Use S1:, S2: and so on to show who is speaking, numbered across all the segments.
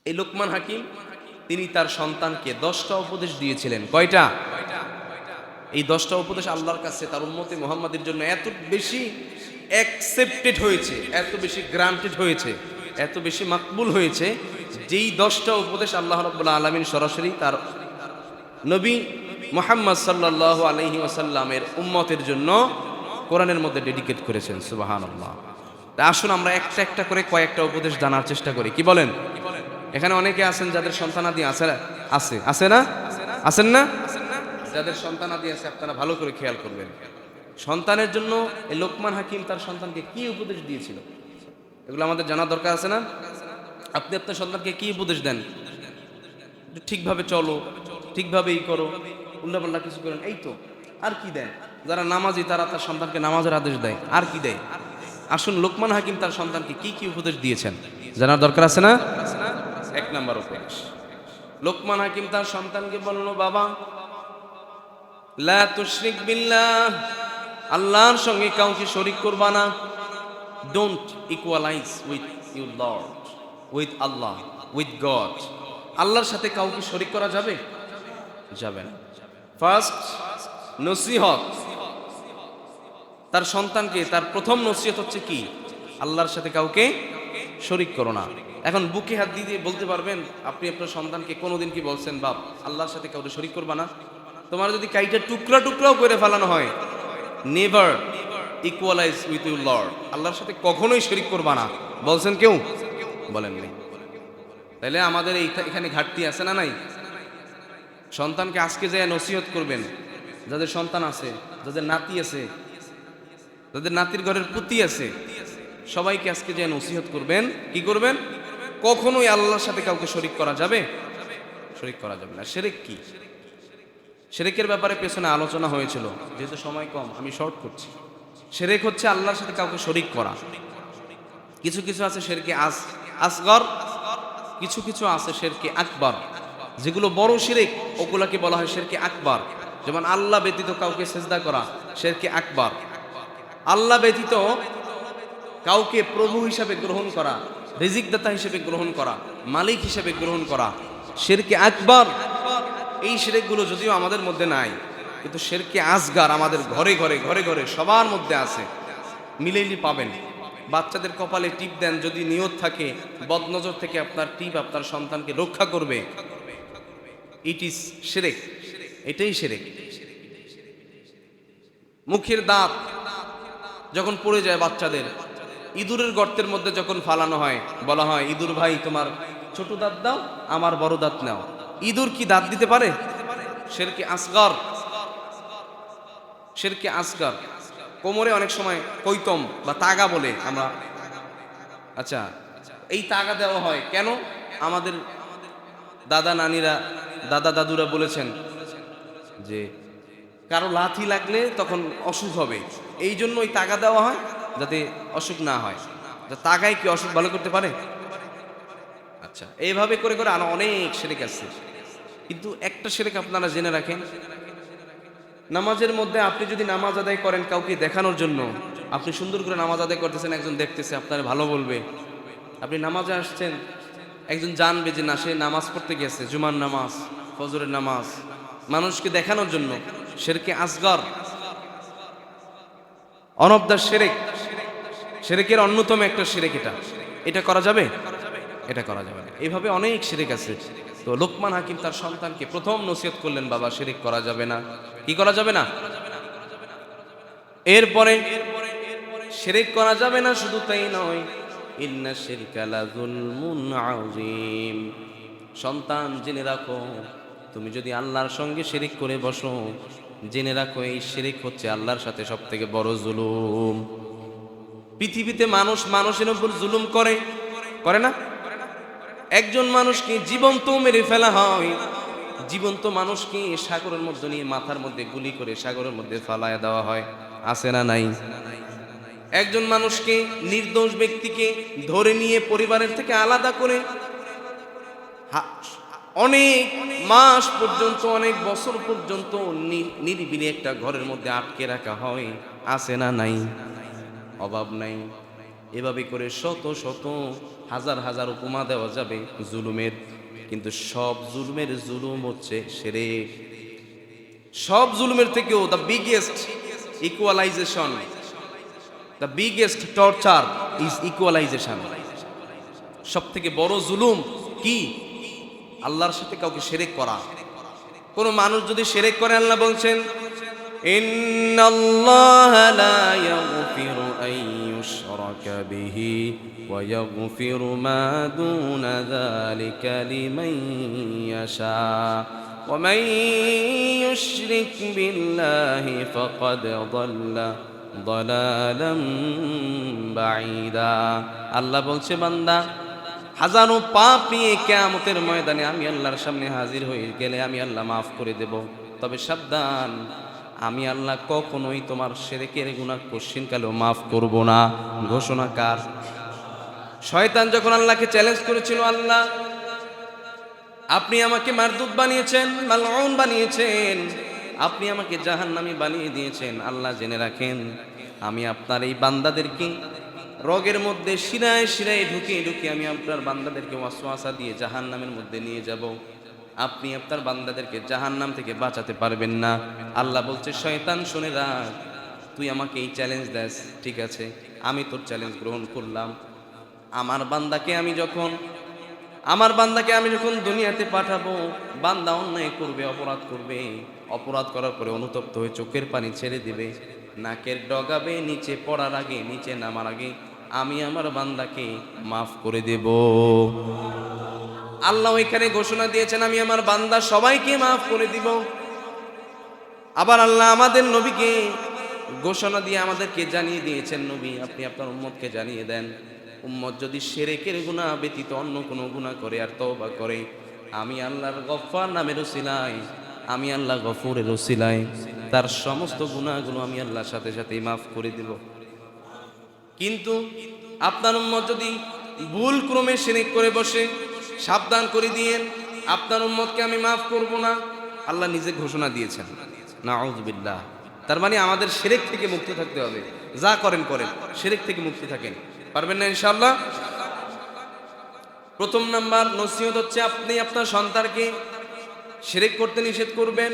S1: এই লোকমান হাকিম তিনি তার সন্তানকে 10টা উপদেশ দিয়েছিলেন। কয়টা? এই 10টা উপদেশ আল্লাহর কাছে তার উম্মতে মুহাম্মাদের জন্য এত বেশি অ্যাকসেপ্টেড হয়েছে, এত বেশি গ্রান্টেড হয়েছে, এত বেশি মাকবুল হয়েছে, যেই 10টা উপদেশ আল্লাহ রাব্বুল আলামিন সরাসরি তার নবী মুহাম্মদ সাল্লাল্লাহু আলাইহি ওয়াসাল্লামের উম্মতের জন্য কোরআনের মধ্যে ডেডিকেট করেছেন। সুবহানাল্লাহ। তা আসুন আমরা একটা একটা করে কয়েকটা উপদেশ জানার চেষ্টা করি। কি বলেন? এখানে অনেকে আছেন যাদের সন্তানাদি আছে আছে না? আছেন না? যাদের সন্তানাদি আছে আপনারা ভালো করে খেয়াল করবেন। সন্তানের জন্য এই লোকমান হাকিম তার সন্তানকে কি উপদেশ দিয়েছিল এগুলো আমাদের জানা দরকার আছে না? আপনি আপনার সন্তানকে কি উপদেশ দেন? ঠিকভাবে চলো, ঠিকভাবেই করো, উল্টাপাল্টা কিছু করেন, এই তো। আর কি দেন? যারা নামাজি তারা তার সন্তানকে নামাজের আদেশ দেয়। আর কি দেয়? আসুন লোকমান হাকিম তার সন্তানকে কি কি উপদেশ দিয়েছেন জানার দরকার আছে না? 1 নাম্বার উপদেশ, লোকমান হাকিম তার সন্তানকে বলল, বাবা লা তুশরিক বিল্লাহ, আল্লাহর সঙ্গে কাউকে শরীক করবা না। Don't equalise with your Lord, with Allah, with god. আল্লাহর সাথে কাউকে শরীক করা যাবে? যাবে না। ফার্স্ট নসিহত তার সন্তানকে, তার প্রথম নসিহত হচ্ছে কি? আল্লাহর সাথে কাউকে শরীক করো না। এখন বুকে হাত দিয়ে বলতে পারবেন আপনি আপনার সন্তানকে কোনোদিন কি বলছেন, বাপ আল্লাহর সাথে কাউকে শরীক করবা না? তোমার যদি কাইটা টুকরা টুকরাও করে ফেলানো হয়, never equalise with your Lord, আল্লাহর সাথে কখনোই শরীক করবা না, বলছেন কেউ? বলেন নাই। তাইলে আমাদের এখানে ঘাটতি আছে না নাই? সন্তানকে আজকে যে নসিহত করবেন, যাদের সন্তান আছে, যাদের নাতি আছে, যাদের নাতির ঘরের পুতি আছে, সবাইকে আজকে যে নসিহত করবেন, কি করবেন? কখনোই আল্লাহর সাথে কাউকে শরীক করা যাবে? শরীক করা যাবে না। শিরক কি? শিরকের ব্যাপারে পেছনে আলোচনা হয়েছিল, যেহেতু সময় কম আমি শর্ট করছি। শিরক হচ্ছে আল্লাহর সাথে কাউকে শরীক করা। কিছু কিছু আছে শিরকে আসগর, কিছু কিছু আছে শিরকে আকবার। যেগুলো বড় শিরক ওগুলাকে বলা হয় শিরকে আকবার। যেমন আল্লাহ ব্যতীত কাউকে সিজদা করা, শিরকে আকবার। আল্লাহ ব্যতীত কাউকে প্রভু হিসাবে গ্রহণ করা, রিজিকদাতা হিসেবে গ্রহণ করা, মালিক হিসেবে গ্রহণ করা, শিরকে আকবার। এই শিরকগুলো যদিও আমাদের মধ্যে নাই, কিন্তু শিরকে আসগার আমাদের ঘরে ঘরে ঘরে ঘরে সবার মধ্যে আছে। মিলেইলি পাবেন। বাচ্চাদের কপালে টিপ দেন, যদি নিয়ত থাকে বদনজর থেকে আপনার টিপ আপনার সন্তানকে রক্ষা করবে, ইট ইজ শিরক। এটাই শিরক। মুখের দাঁত যখন পড়ে যায় বাচ্চাদের, ইঁদুরের গর্তের মধ্যে যখন ফালানো হয়, বলা হয় ইঁদুর ভাই তোমার ছোট দাঁত দাও, আমার বড় দাঁত নাও। ইঁদুর কি দাঁত দিতে পারে? শিরকে আসগর, শিরকে আসগর। কোমরে অনেক সময় কৈতম বা তাগা বলে আমরা, আচ্ছা এই তাগা দেওয়া হয় কেন? আমাদের দাদা নানিরা, দাদা দাদুরা বলেছেন যে কারো লাথি লাগলে তখন অসুখ হবে, এই জন্য ওই তাগা দেওয়া হয় যাতে অসুখ না হয়। তাগায় কি অসুখ ভালো করতে পারে? আচ্ছা, এইভাবে করে করে আরো অনেক শিরক আছে। কিন্তু একটা শিরক আপনারা জেনে রাখেন, নামাজের মধ্যে আপনি যদি নামাজ আদায় করেন কাউকে দেখানোর জন্য, আপনি সুন্দর করে নামাজ আদায় করতেছেন, একজন দেখতেছে, আপনারা ভালো বলবে। আপনি নামাজে আসছেন, একজন জানবে যে না, সে নামাজ পড়তে গেছে, জুমার নামাজ, ফজরের নামাজ, মানুষকে দেখানোর জন্য। শিরকে আসগর, অন অফ দ্য শিরক, শিরকের অন্যতম একটা শিরক। এটা করা যাবে? এটা করা যাবে না। এইভাবে অনেক শিরক আছে। তো লোকমান হাকিম তার সন্তানকে প্রথম নসিহত করলেন, বাবা শিরক করা যাবে না। কি করা যাবে না? এরপরে শিরক করা যাবে না শুধু তাই নয়, ইন্না শিরকা লাযুলমুন আযীম। সন্তান জেনে রাখো, তুমি যদি আল্লাহর সঙ্গে শিরক করে বসো, জেনে রাখো এই শিরক হচ্ছে আল্লাহর সাথে সবথেকে বড় জুলুম। পৃথিবীতে মানুষ মানুষের উপর জুলুম করে, করে না? একজন মানুষকে জীবন্ত মেরে ফেলা হয়, জীবন্ত মানুষকে সাগরের মধ্যে নিয়ে মাথার মধ্যে গুলি করে সাগরের মধ্যে ফালায় দেওয়া হয়, আছে না নাই? একজন মানুষকে, নির্দোষ ব্যক্তিকে ধরে নিয়ে পরিবারের থেকে আলাদা করে অনেক মাস পর্যন্ত, অনেক বছর পর্যন্ত নিরিবিলি একটা ঘরের মধ্যে আটকে রাখা হয়, আছে না নাই? অভাব নাই। এভাবে করে শত শত হাজার হাজার উপমা দেওয়া যাবে জুলুমের, কিন্তু সব জুলুমের জুলুম হচ্ছে শিরক। সব জুলুমের থেকেও the biggest equalisation, the biggest torture is equalisation. সব থেকে বড় জুলুম কি? আল্লাহর সাথে কাউকে শিরক করা। কোন মানুষ যদি শিরক করে, আল্লাহ বলছেন ইন্নাল্লাহা লা ইয়াগফিরু আন ইউশরাকা বিহি ওয়া ইয়াগফিরু মা দুনা যালিকা লিমান ইয়াশা ওয়া মান ইউশরিক বিল্লাহি ফাকাদ যাল্লা দালালাম বাঈদা। আল্লাহ বলছে, বান্দা হাজারো পাপ নিয়ে কিয়ামতের ময়দানে আমি আল্লাহর সামনে হাজির হয়ে গেলে আমি আল্লাহ মাফ করে দেব। তবে সাবধান, আমি আল্লাহ কখনোই তোমার শিরকের গুনাহ কোশ্চিনকালেও মাফ করব না। ঘোষণা কার? শয়তান যখন আল্লাহকে চ্যালেঞ্জ করেছিল, আল্লাহ আপনি আমাকে মারদুদ বানিয়েছেন, মালউন বানিয়েছেন, আপনি আমাকে জাহান্নামী বানিয়ে দিয়েছেন। আল্লাহ জেনে রাখেন, আমি আপনার এই বান্দাদেরকে রগের মধ্যে শিরায় শিরায় ঢুকিয়ে ঢুকিয়ে আমি আপনার বান্দাদেরকে ওয়াসওয়াসা দিয়ে জাহান্নামের মধ্যে নিয়ে যাব। আপনি আপনার বান্দাদেরকে জাহান্নাম থেকে বাঁচাতে পারবেন না। আল্লাহ বলছে, শয়তান শুনে রাখ, তুই আমাকে এই চ্যালেঞ্জ দেস, ঠিক আছে, আমি তোর চ্যালেঞ্জ গ্রহণ করলাম। আমার বান্দাকে আমি যখন দুনিয়াতে পাঠাবো, বান্দা অন্যায় করবে, অপরাধ করবে, অপরাধ করার পরে অনুতপ্ত হয়ে চোখের পানি ছেড়ে দিবে, নাকের ডগাবে, নিচে পড়ার আগে, নিচে নামার আগে আমি আমার বান্দাকে মাফ করে দেব। আল্লাহ এখানে ঘোষণা দিয়েছেন, আমি আমার বান্দা সবাইকে মাফ করে দিব। আবার আল্লাহ আমাদের নবীকে ঘোষণা দিয়ে আমাদেরকে জানিয়ে দিয়েছেন, নবী আপনি আপনার উম্মতকে জানিয়ে দেন, উম্মত যদি শিরকের গুনাহ ব্যতীত অন্য কোনো গুনাহ করে আর তওবা করে, আমি আল্লাহর গফফার নামের উসিলায়, আমি আল্লাহ গফুরের উসিলায় তার সমস্ত গুনাহগুলো আমি আল্লাহর সাথে সাথেই মাফ করে দেব। কিন্তু আপনার উম্মত যদি ভুল ক্রমে শিরক করে বসে, সাবধান করে দিয়েন, আপনার উম্মতকে আমি মাফ করব না। আল্লাহ নিজে ঘোষণা দিয়েছেন, নাউযুবিল্লাহ। তার মানে আমাদের শিরক থেকে মুক্ত থাকতে হবে। যা করেন করেন, শিরক থেকে মুক্তি থাকেন। পারবেন না ইনশাআল্লাহ? প্রথম নাম্বার নসিহত হচ্ছে, আপনি আপনার সন্তানকে শিরক করতে নিষেধ করবেন।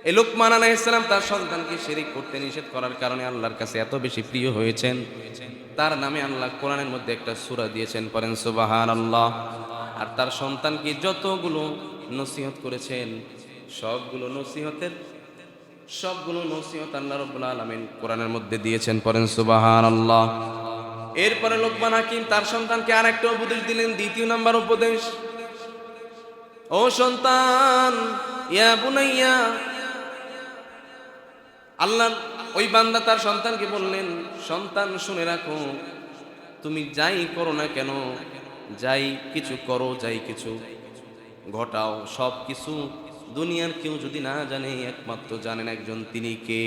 S1: এই লোকমান আলাইহিস সালাম তার সন্তানকে শিরক করতে নিষেধ করার কারণে আল্লাহর কাছে এত বেশি প্রিয় হয়েছেন, তার নামে আল্লাহ কোরআনের মধ্যে একটা সূরা দিয়েছেন, পড়েন সুবহানাল্লাহ। আর তার সন্তানকে যতগুলো নসিহত করেছেন, সবগুলো নসিহত আল্লাহ রাব্বুল আলামিন কোরআনের মধ্যে দিয়েছেন, পড়েন সুবহানাল্লাহ। এরপরে লোকমান হাকিম তার সন্তানকে আরেকটা উপদেশ দিলেন, দ্বিতীয় নাম্বার উপদেশ, ও সন্তান, ইয়া বুনাইয়া। আল্লাহ ওই বান্দা তার সন্তানকে বললেন, সন্তান শুনে রাখো, তুমি যাই করো না কেন, যাই কিছু করো, যাই কিছু ঘটাও, সব কিছু দুনিয়ার কেউ যদি না জানে, একমাত্র জানেন একজন, তিনি কে?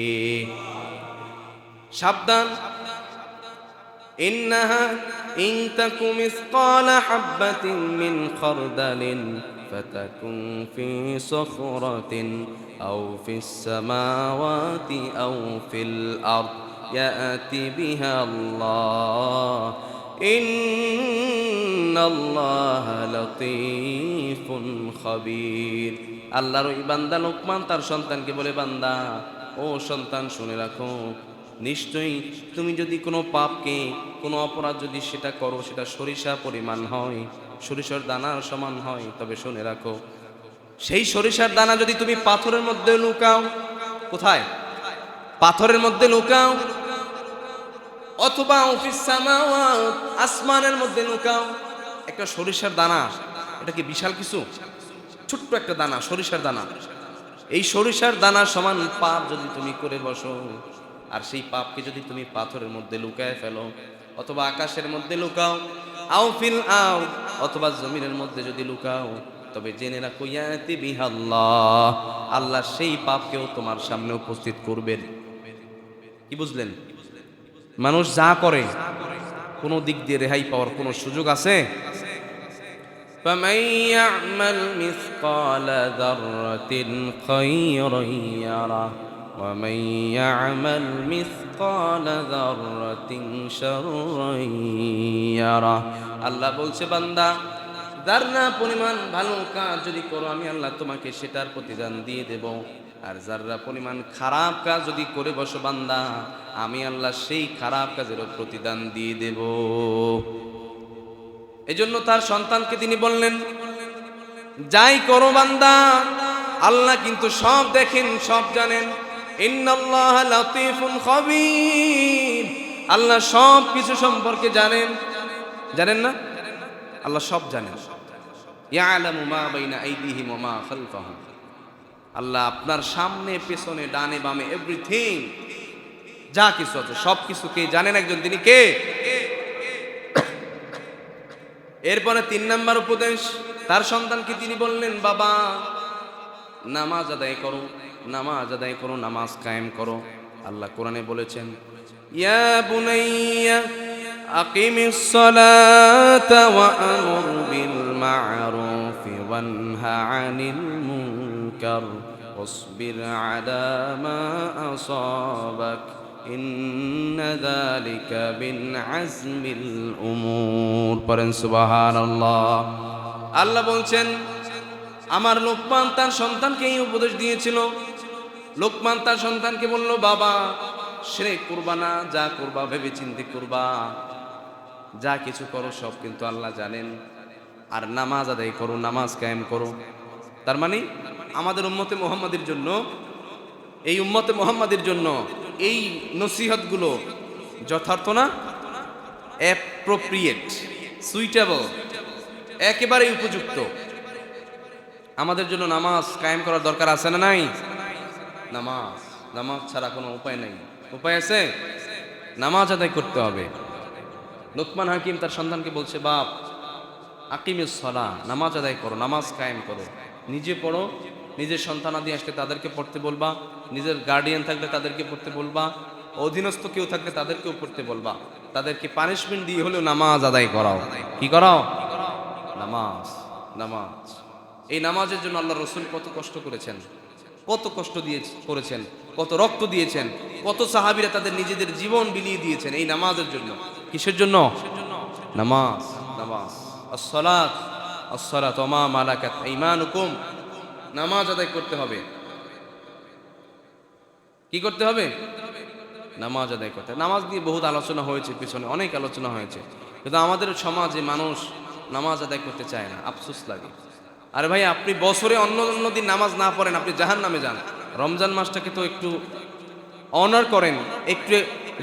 S1: সাবধান, ইন্নাহা ইন তাকু মিসকালা হাববাতিন মিন খারদালিন ফাতাকুন ফি সখরাতিন আও ফিস সামাওয়াতি আও ফিল আরদ ইয়াতি বিহা আল্লাহ ইন্নাল্লাহা লাতীফুন খাবীর। আল্লাহর ওই বান্দা লোকমান তার সন্তানকে বলে, বান্দা, ও সন্তান শুনে রাখো, নিশ্চয়ই তুমি যদি কোনো পাপকে, কোনো অপরাধ যদি সেটা করো, সেটা সরিষা পরিমাণ হয়, সরিষার দানার সমান হয়, তবে শুনে রাখো, সেই সরিষার দানা যদি তুমি পাথরের মধ্যে লুকাও, কোথায়? পাথরের মধ্যে লুকাও, অথবা ফিস সামাওয়াত, আসমানের মধ্যে লুকাও, একটা সরিষার দানা, এটা কি বিশাল কিছু? ছোট্ট একটা দানা, সরিষার দানা। এই সরিষার দানা সমান পাপ যদি তুমি করে বসো, আর সেই পাপকে যদি তুমি পাথরের মধ্যে লুকায় ফেলো, অথবা আকাশের মধ্যে লুকাও, আও ফিল আও, অথবা জমিনের মধ্যে যদি লুকাও, তবে জেনে রাখো, ইয়াতি বিহাল্লাহ, আল্লাহ সেই পাপকেও তোমার সামনে উপস্থিত করবেন। কি বুঝলেন? মানুষ যা করে, কোনো দিক দিয়ে রেহাই পাওয়ার কোনো সুযোগ আছে? فمن يعمل مثقال ذرة خيرا يره ومن يعمل مثقال ذرة شرا يره। আল্লাহ বলছে বান্দা যারা পরিমাণ ভালো কাজ যদি করো আমি আল্লাহ তোমাকে সেটার প্রতিদান দিয়ে দেব, আর যারা পরিমাণ খারাপ কাজ যদি করে বসো বান্দা আমি আল্লাহ সেই খারাপ কাজেরও প্রতিদান দিয়ে দেব। এজন্য তার সন্তানকে তিনি বললেন যাই করো বান্দা আল্লাহ কিন্তু সব দেখেন, সব জানেন। ইন্নাল্লাহা লাতীফুন খাবীর, আল্লাহ সব কিছু সম্পর্কে জানেন। জানেন না? আল্লাহ সব জানেন। ইয়ালামু মা বাইনা আইদিহিম ওয়া মা খালফাহুম, আল্লাহ আপনার সামনে পেছনে ডানে বামে এভরিথিং যা কিছু আছে সব কিছু কে জানেন? একজন, তিনি কে? এরপরে 3 নাম্বার উপদেশ তার সন্তানকে তিনি বললেন বাবা নামাজ আদায় করো, নামাজ আদায় করো, নামাজ কায়েম করো। আল্লাহ কোরআনে বলেছেন ইয়া বুনাইয়া আকিমিস সালাতা ওয়া আমুর বিল মা'রুফি ওয়ানহা আনিল মুনকার ওয়াসবির আলা মা আসাবাক ইন্না যালিকা মিন আজমিল উমুর। পড়েন সুবহানাল্লাহ। আল্লাহ বলছেন আমার লোকমান তার সন্তানকে এই উপদেশ দিয়েছিল। লোকমান তার সন্তানকে বলল বাবা শিরক করবা না, যা করবা ভেবে চিন্তে করবা, যা কিছু করো সব কিন্তু আল্লাহ জানেন। আর নামাজ আদায় করো, নামাজ কায়েম করো। তার মানে আমাদের উম্মতে মুহাম্মাদের জন্য, এই উম্মতে মুহাম্মাদের জন্য এই নসিহতগুলো যথার্থ না? অ্যাপ্রোপ্রিয়েট, সুইটেবল, একেবারেই উপযুক্ত। আমাদের জন্য নামাজ কায়েম করার দরকার আছে না নাই? নামাজ, নামাজ ছাড়া কোনো উপায় নাই। উপায় আছে? নামাজ আদায় করতে হবে। লোকমান হাকিম তার সন্তানকে বলছে বাপ আকিমিস সালাহ, নামাজ আদায় করো, নামাজ কায়েম করো, নিজে পড়ো, নিজের সন্তানাদি আসলে তাদেরকে পড়তে বলবা, নিজের গার্ডিয়ান থাকলে তাদেরকে পড়তে বলবা, অধীনস্থ কেউ থাকলে তাদেরকেও পড়তে বলবা, তাদেরকে পানিশমেন্ট দিয়ে হলেও নামাজ আদায় করাও। কি করাও? নামাজ। নামাজ, এই নামাজের জন্য আল্লাহ রসুল কত কষ্ট করেছেন, কত কষ্ট দিয়ে করেছেন, কত রক্ত দিয়েছেন, কত সাহাবীরা তাদের নিজেদের জীবন বিলিয়ে দিয়েছেন এই নামাজের জন্য। কিসের জন্য? নামাজ। নামাজ, আসসালাত, আসসালাতু ওয়া মা মালাকাত আইমানুকুম, নামাজ আদায় করতে হবে। কি করতে হবে? নামাজ আদায় করতে। নামাজ নিয়ে বহুত আলোচনা হয়েছে, পিছনে অনেক আলোচনা হয়েছে, কিন্তু আমাদের সমাজে মানুষ নামাজ আদায় করতে চায় না, আফসোস লাগে। আরে ভাই আপনি বছরে অন্য অন্য দিন নামাজ না পড়েন, আপনি জাহান্নামে যান। রমজান মাসটাকে তো একটু অনার করেন, একটু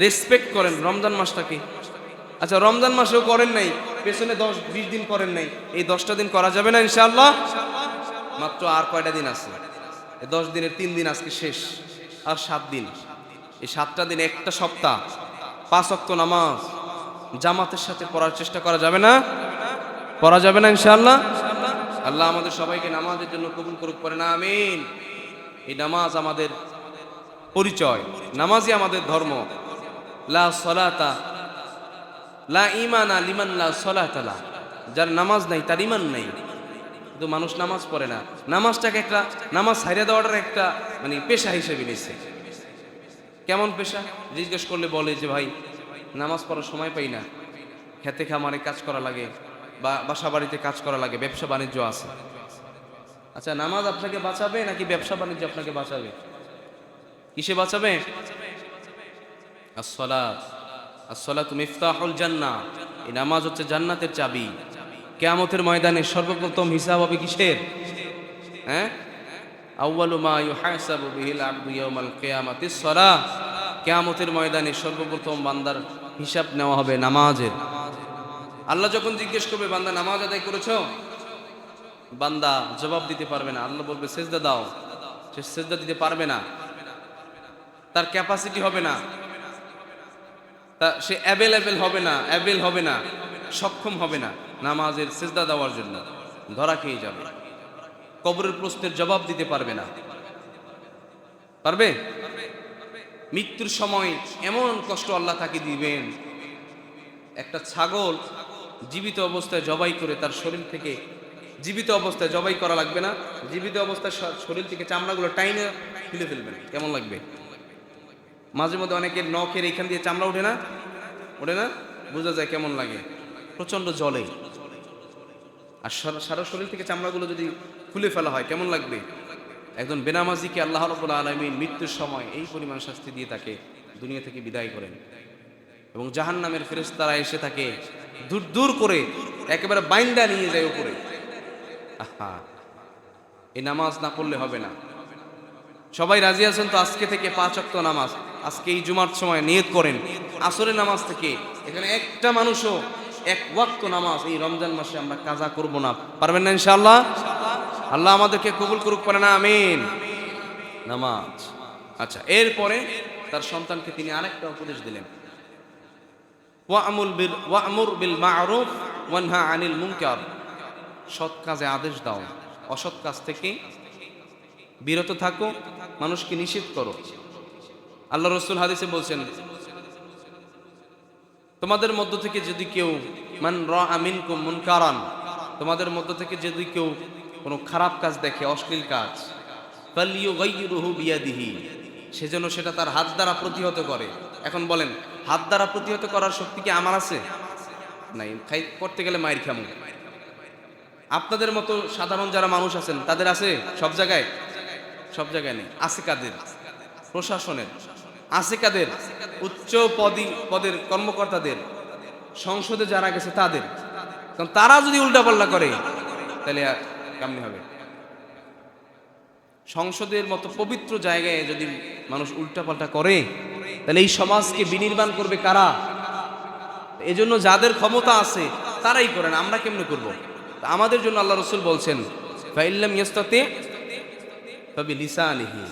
S1: রেসপেক্ট করেন রমজান মাসটাকে। আচ্ছা রমজান মাসেও করেন নাই, পেছনে 10-20 দিন করেন নাই, এই 10টা দিন করা যাবে না ইনশাআল্লাহ? মাত্র আর কয়টা দিন আছে? এই 10 দিনের 3 দিন আজকে শেষ, আর 7 দিন। এই 7টা দিন একটা সপ্তাহ 5 ওয়াক্ত নামাজ জামাতের সাথে পড়ার চেষ্টা করা যাবে না? পড়া যাবে না ইনশাআল্লাহ? আল্লাহ আমাদের সবাইকে নামাজের জন্য কবুল করুক, পড়ে না আমিন। এই নামাজ আমাদের পরিচয়, নামাজই আমাদের ধর্ম। লা সলাতা লা ঈমানা লিমান লা সলাতা লা, যার নামাজ নাই তার ঈমান নাই। কিন্তু মানুষ নামাজ পড়ে না, নামাজটাকে একটা, নামাজ ছাইড়া দেওয়াটার একটা মানে পেশা হিসেবে নিচ্ছে। কেমন পেশা জিজ্ঞেস করলে বলে যে ভাই নামাজ পড়ার সময় পাই না, খেতে খামারে কাজ করা লাগে, বা বাসা বাড়িতে কাজ করা লাগে, ব্যবসা বাণিজ্য আছে। আচ্ছা নামাজ আপনাকে বাঁচাবে নাকি ব্যবসা বাণিজ্য আপনাকে বাঁচাবে? কিসে বাঁচাবে? আসসালাত, আসসালাতু মিফতাহুল জান্নাহ, এই নামাজ হচ্ছে জান্নাতের চাবি। কিয়ামতের ময়দানে সর্বপ্রথম হিসাব হবে কিসের? আউয়ালু মা ইউহাসাবু বিহিল আবদু ইয়াউমাল কিয়ামাতিস সালাহ, কিয়ামতের ময়দানে সর্বপ্রথম বান্দার হিসাব নেওয়া হবে নামাজের। আল্লাহ যখন জিজ্ঞেস করবে বান্দা নামাজ আদায় করেছো, বান্দা জবাব দিতে পারবে না। আল্লাহ বলবে সেজদা দাও, সে সেজদা দিতে পারবে না, তার ক্যাপাসিটি হবে না, সে অ্যাভেলেবেল হবে না, অ্যাভেল হবে না, সক্ষম হবে না নামাজের সেজদা দেওয়ার জন্য, ধরা খেয়ে যাবে। কবরের প্রশ্নের জবাব দিতে পারবে না। পারবে? মৃত্যুর সময় এমন কষ্ট আল্লাহ তাকে দিবেন। একটা ছাগল জীবিত অবস্থায় জবাই করে তার শরীর থেকে, জীবিত অবস্থায় জবাই করা লাগবে না, জীবিত অবস্থায় শরীর থেকে চামড়াগুলো টাইনে ফেলে ফেলবেন, কেমন লাগবে? মাঝে মধ্যে অনেকের নখের এইখান দিয়ে চামড়া ওঠে না, ওঠে না, বোঝা যায় কেমন লাগে। প্রচন্ড জলে, আর সারা শরীর থেকে চামড়াগুলো যদি খুলে ফেলা হয় কেমন লাগবে? একজন বেনামাজিকে আল্লাহ রাব্বুল আলামিন মৃত্যুর সময় এই পরিমাণ শাস্তি দিয়ে তাকে দুনিয়া থেকে বিদায় করেন, এবং জাহান্নামের ফেরেশতারা এসে তাকে দূর দূর করে একেবারে বাইন্দা নিয়ে যায় উপরে। আহা, এই নামাজ না পড়লে হবে না। সবাই রাজি আছেন তো আজকে থেকে 5 ওয়াক্ত নামাজ আজকে এই জুমার সময় নিয়ত করেন, আসরের নামাজ থেকে এখানে একটা মানুষও 1 ওয়াক্ত নামাজ এই রমজান মাসে আমরা কাজা করব না। পারবেন না ইনশাআল্লাহ? আল্লাহ আমাদেরকে কবুল করুক, পারে না আমিন। নামাজ, আচ্ছা, এরপরে তার সন্তানকে তিনি আরেকটা উপদেশ দিলেন, ওয়া'মুর বিল মা'রুফ ওয়ানহা আনিল মুনকার, সৎ কাজে আদেশ দাও, অসৎ কাজ থেকে বিরত থাকো, মানুষকে নিষেধ করো। আল্লাহ রাসূল হাদিসে বলছেন, তোমাদের মধ্য থেকে যদি কেউ মান রাআ মিনকুম মুনকারান, তোমাদের মধ্য থেকে যদি কেউ কোনো খারাপ কাজ দেখে, অশ্লীল কাজ, ফালিয়ুগাইয়িরুহু বিয়াদিহি, সেজন্য সেটা তার হাত দ্বারা প্রতিহত করে। এখন বলেন, হাত দ্বারা প্রতিহত করার শক্তি কি আমার আছে? নাই, করতে গেলে মাইর খামু। আপনাদের মতো সাধারণ যারা মানুষ আছেন তাদের আছে? সব জায়গায় নেই। আছে কাদের? প্রশাসনের আছে, কাদের? উচ্চ পদের কর্মকর্তাদের, সংসদে যারা গেছে তাদের। কারণ তারা যদি উল্টাপাল্টা করে তাহলে কেমনি হবে? সংসদের মতো পবিত্র জায়গায় যদি মানুষ উল্টাপাল্টা করে তাহলে এই সমাজকে বিনির্মাণ করবে কারা? এজন্য যাদের ক্ষমতা আছে তারাই করেন, আমরা কেমনে করব? আমাদের জন্য আল্লাহ রাসূল বলছেন, ফাইল্লাম ইয়াস্তাতি ফাবিলিসানিহি,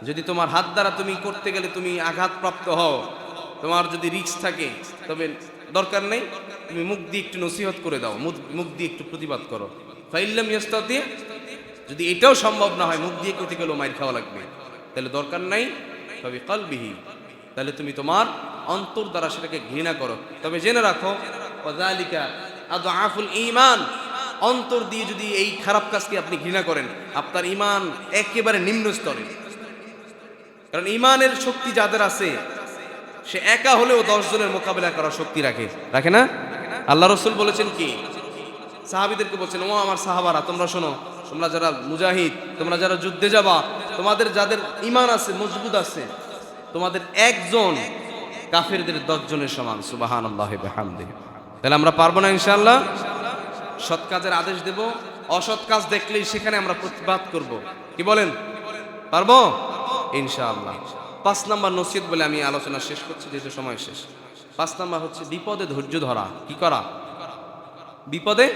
S1: যদি তোমার হাত দ্বারা তুমি করতে গেলে তুমি আঘাতপ্রাপ্ত হও, তোমার যদি রিস্ক থাকে, তবে দরকার নেই, তুমি মুখ দিয়ে একটু নসিহত করে দাও, মুখ দিয়ে একটু প্রতিবাদ করো। ফাইল্লাম ইয়াস্তাতি, যদি এটাও সম্ভব না হয়, মুখ দিয়ে করতে গেলেও মাইর খাওয়া লাগবে, তাহলে দরকার নাই, তবে কলবিহি, তাহলে তুমি তোমার অন্তর দ্বারা সেটাকে ঘৃণা করো। তবে জেনে রাখো, ওয়াযালিকা আযআফুল ঈমান, অন্তর দিয়ে যদি এই খারাপ কাজকে আপনি ঘৃণা করেন, আপনার ঈমান একেবারে নিম্ন স্তরে। কারণ ঈমানের শক্তি যাদের আছে, সে একা হলেও 10 জনের মোকাবেলা করার শক্তি রাখে না? আল্লাহ রাসূল বলেছেন কি, সাহাবীদেরকে বলছেন, ও আমার সাহাবারা, তোমরা শোনো, তোমরা যারা মুজাহিদ, তোমরা যারা যুদ্ধে যাবা, তোমাদের যাদের ঈমান আছে, মজবুত আছে, তোমাদের একজন কাফেরদের 10 জনের সমান। সুবহানাল্লাহি ওয়া বিহামদিহি। তাহলে আমরা পারবো না ইনশাআল্লাহ? সৎ কাজের আদেশ দেব, অসৎ কাজ দেখলেই সেখানে আমরা প্রতিবাদ করব। কি বলেন? পারবো ইনশাআল্লাহ। 5 নাম্বার নসিহত বলে আমি আলোচনা শেষ করছি, যেহেতু সময় শেষ। 5 নাম্বার হচ্ছে বিপদে ধৈর্য ধরা। কি করা? বিপদে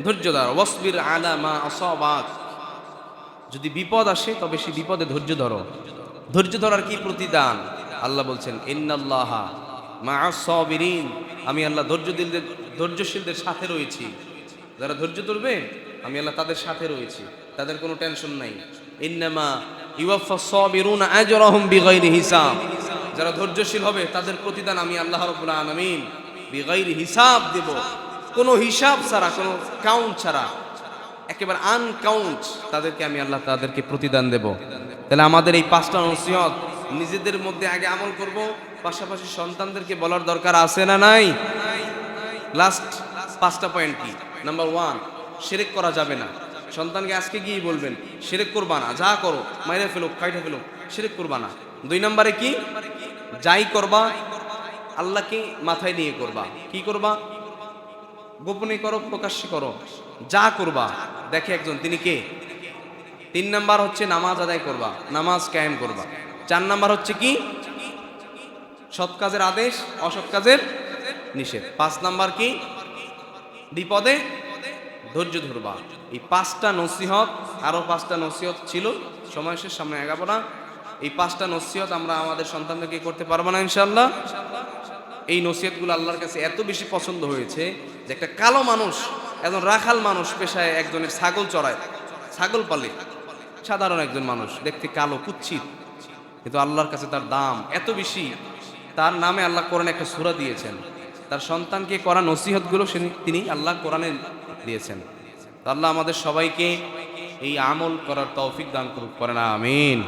S1: ধৈর্য ধরা। ওয়াসবির আলা মা আসাবাক, যদি বিপদ আসে তবে সেই বিপদে ধৈর্য ধরো। ধৈর্য ধরার কি প্রতিদান? আল্লাহ বলছেন, ইন্নাল্লাহা মা'আস সাবিরিন, আমি আল্লাহ ধৈর্যশীলদের সাথে রয়েছি। যারা ধৈর্য ধরবে আমি আল্লাহ তাদের সাথে রয়েছি, তাদের কোনো টেনশন নাই। ইন্নামা ইউওয়াফাস সাবিরুনা আজরাহুম বিগাইরি হিসাব, যারা ধৈর্যশীল হবে তাদের প্রতিদান আমি আল্লাহ রাব্বুল আলামিন বিগাইরি হিসাব দেব, কোনো হিসাব ছাড়া, কোনো কাউন্ট ছাড়া, একেবারে আনকাউন্ট তাদেরকে আমি আল্লাহ তাদেরকে প্রতিদান দেব। তাহলে আমাদের এই 5টা নসিহত নিজেদের মধ্যে আগে আমল করব, পাশাপাশি সন্তানদেরকে বলার দরকার আছে না নাই? লাস্ট 5টা পয়েন্ট কি? নাম্বার 1, শিরক করা যাবে না। সন্তানকে আজকে গিয়ে বলবেন শিরক করবা না, যা করো মাইরে ফেলো, খাইটা ফেলো, শিরক করবা না। 2 নম্বরে কি? যাই করবা আল্লাহকে মাথায় নিয়ে করবা। কি করবা? গোপনে করো, প্রকাশ্যে করো, যা করবা দেখে একজন, তিনি কে? 3 নাম্বার হচ্ছে নামাজ আদায় করবা, নামাজ কায়েম করবা। 4 নাম্বার হচ্ছে কি? সৎ কাজের আদেশ, অসৎ কাজের নিষেধ। 5 নাম্বার কি? বিপদে ধৈর্য ধরবা। এই 5টা নসিহত, আরো 5টা নসিহত ছিল, সময় শেষ, সামনে আগাবো না। এই 5টা নসিহত আমরা আমাদের সন্তানদেরকে করতে পারবো না ইনশাআল্লাহ? এই নসিহতগুলো আল্লাহর কাছে এত বেশি পছন্দ হয়েছে যে একটা কালো মানুষ, একজন রাখাল মানুষ, পেশায় একজনের ছাগল চড়ায়, ছাগল পালে, সাধারণ একজন মানুষ, দেখতে কালো কুৎসিত, কিন্তু আল্লাহর কাছে তার দাম এত বেশি, তার নামে আল্লাহ কোরআনে একটা সূরা দিয়েছেন। তার সন্তানকে করা নসিহতগুলো তিনি আল্লাহ কোরআনে দিয়েছেন। আল্লাহ আমাদের সবাইকে এই আমল করার তৌফিক দান করুক, করেন আমিন।